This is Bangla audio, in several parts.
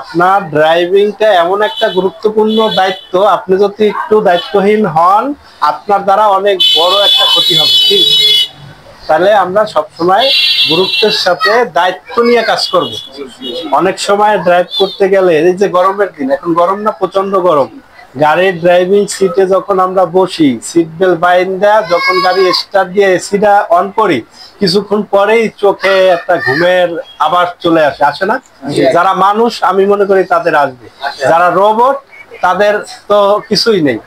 আপনার ড্রাইভিংটা এমন একটা গুরুত্বপূর্ণ দায়িত্ব, আপনি যদি একটু দায়িত্বহীন হন আপনার দ্বারা অনেক বড় একটা ক্ষতি হবে। ঠিক, তাহলে আমরা সবসময় গুরুত্বের সাথে দায়িত্ব নিয়ে কাজ করব। অনেক সময় ড্রাইভ করতে গেলে, এই যে গরমের দিন, এখন গরম না, প্রচন্ড গরম, গাড়ির ড্রাইভিং সিটে যখন আমরা বসি, সিট বেল্ট বাইন্ধা যখন গাড়ি স্টার্ট দিয়ে এসিটা অন করি, কিছুক্ষণ পরেই চোখে একটা ঘুমের আবার চলে আসে না? যারা মানুষ আমি মনে করি তাদের আসবে, যারা রোবট তাদের তো কিছুই নেই।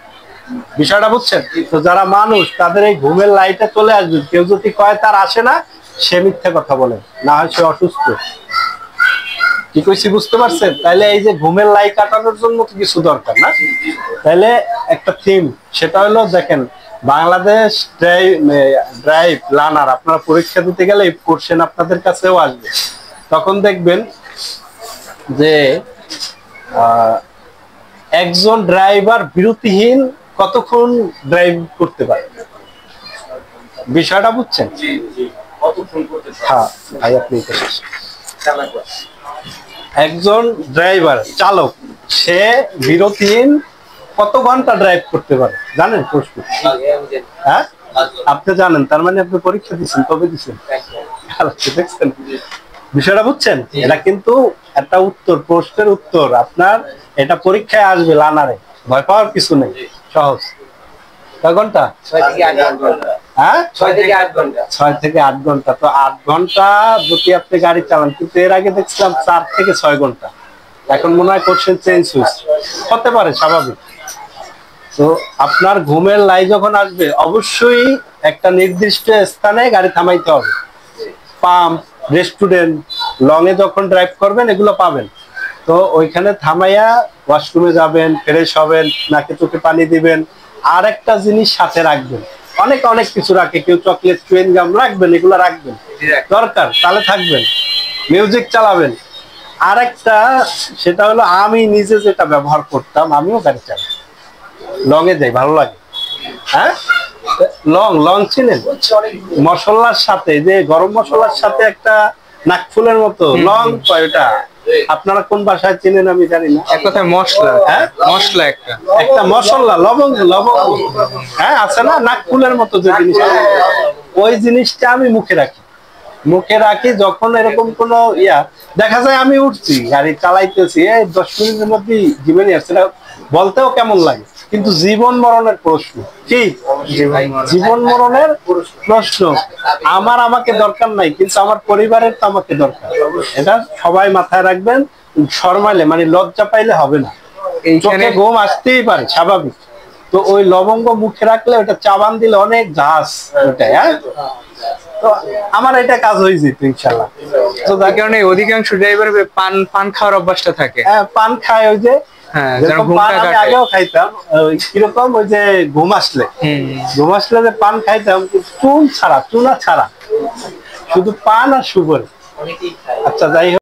বিষয়টা বুঝছেন তো? যারা মানুষ তাদের এই ঘুমের লাইটে চলে আসবে। কেউ যদি কয় তার আসে না, সে মিথ্যা কথা বলে, না হয় সে অসুস্থ। কি কইছি বুঝতে পারছেন? তাইলে এই যে ঘুমের লাই কাটানোর জন্য তো কিছু দরকার না? তাইলে একটা থিম, সেটা হলো দেখেন, বাংলাদেশ ড্রাইভ লার্নার আপনারা পরীক্ষা দিতে গেলে এই কোশ্চেন আপনাদের কাছেও আসবে। তখন দেখবেন যে একজন ড্রাইভার বিরতিহীন কতক্ষণ ড্রাইভ করতে পারে। বিষয়টা বুঝছেন? হ্যাঁ ভাই, আপনি একজন ড্রাইভার চালক সে বিরতিহীন কত ঘন্টা ড্রাইভ করতে পারে জানেন? প্রশ্ন, হ্যাঁ আপনি জানেন, তার মানে আপনি পরীক্ষা দিচ্ছেন, তবে দিচ্ছেন। দেখছেন বিষয়টা বুঝছেন? এটা কিন্তু একটা উত্তর, প্রশ্নের উত্তর আপনার, এটা পরীক্ষায় আসবে লানারে, ভয় পাওয়ার কিছু নেই, সহজ। কয় ঘন্টা? 6 থেকে 8 ঘন্টা। হ্যাঁ, 6 থেকে 8 ঘন্টা। 6 থেকে 8 ঘন্টা। তো 8 ঘন্টা যদি আপনি গাড়ি চালান, কিন্তু এর আগে দেখছিলাম 4 থেকে 6 ঘন্টা। এখন মনে হয় কোশ্চেন চেঞ্জ হতে পারে, স্বাভাবিক। তো আপনার ঘুমের লাই যখন আসবে, অবশ্যই একটা নির্দিষ্ট স্থানে গাড়ি থামাইতে হবে। পাম্প, রেস্টুরেন্ট, লং এ যখন ড্রাইভ করবেন এগুলো পাবেন। তো ওইখানে থামাইয়া ওয়াশরুমে যাবেন, ফ্রেশ হবেন, নাকে চোখে পানি দিবেন। আর একটা জিনিস সাথে রাখবেন, অনেক অনেক কিছু রাখে, কেউ চকলেট, চুইং গাম রাখবেন, এগুলো রাখবেন, দরকার তাহলে থাকবেন। মিউজিক চালাবেন। আর একটা, সেটা হলো আমি নিজে যেটা ব্যবহার করতাম, আমিও গাড়ি চালাই, লং এ যাই, ভালো লাগে। হ্যাঁ, লং লং চিনেন? মশলার সাথে, যে গরম মশলার সাথে একটা নাকফুলের মতো লং, ওটা আপনারা কোন ভাষায় চিনেন আমি জানি না। এক কথায় মশলা। হ্যাঁ, মশলা একটা একটা মশলা, লবঙ্গ, লবঙ্গ। হ্যাঁ, আছে না নাকফুলের মতো যে জিনিস, ওই জিনিসটা আমি মুখে রাখি। মুখে রাখি যখন এরকম কোনো দেখা যায়, আমি উঠছি গাড়ি চালাইতেছি, 10 মিনিটের মধ্যে জীবনে আসছে, বলতেও কেমন লাগে, কিন্তু জীবন মরণের প্রশ্ন। কি জীবন মরণের প্রশ্ন? আমাকে দরকার নাই, কিন্তু আমার পরিবারের তো আমাকে দরকার। এটা সবাই মাথায় রাখবেন। শর্মাইলে মানে লজ্জা পাইলে হবে না, চোখে ঘুম আসতেই পারে, স্বাভাবিক। তো ওই লবঙ্গ মুখে রাখলে, ওটা চাবান দিলে অনেক ঝাঁস ওটাই। হ্যাঁ, তো আমার এটা কাজ হয়ে যেত ইনশাল্লাহ। তো তার কারণে অধিকাংশ ড্রাইভার পান খাওয়ার অভ্যাসটা থাকে। হ্যাঁ, পান খায়, ওই যে আগেও খাইতাম। কিরকম, ওই যে ঘুম আসলে যে পান খাইতাম, চুনা ছাড়া, শুধু পান আর সুপারি। আচ্ছা, যাই হোক।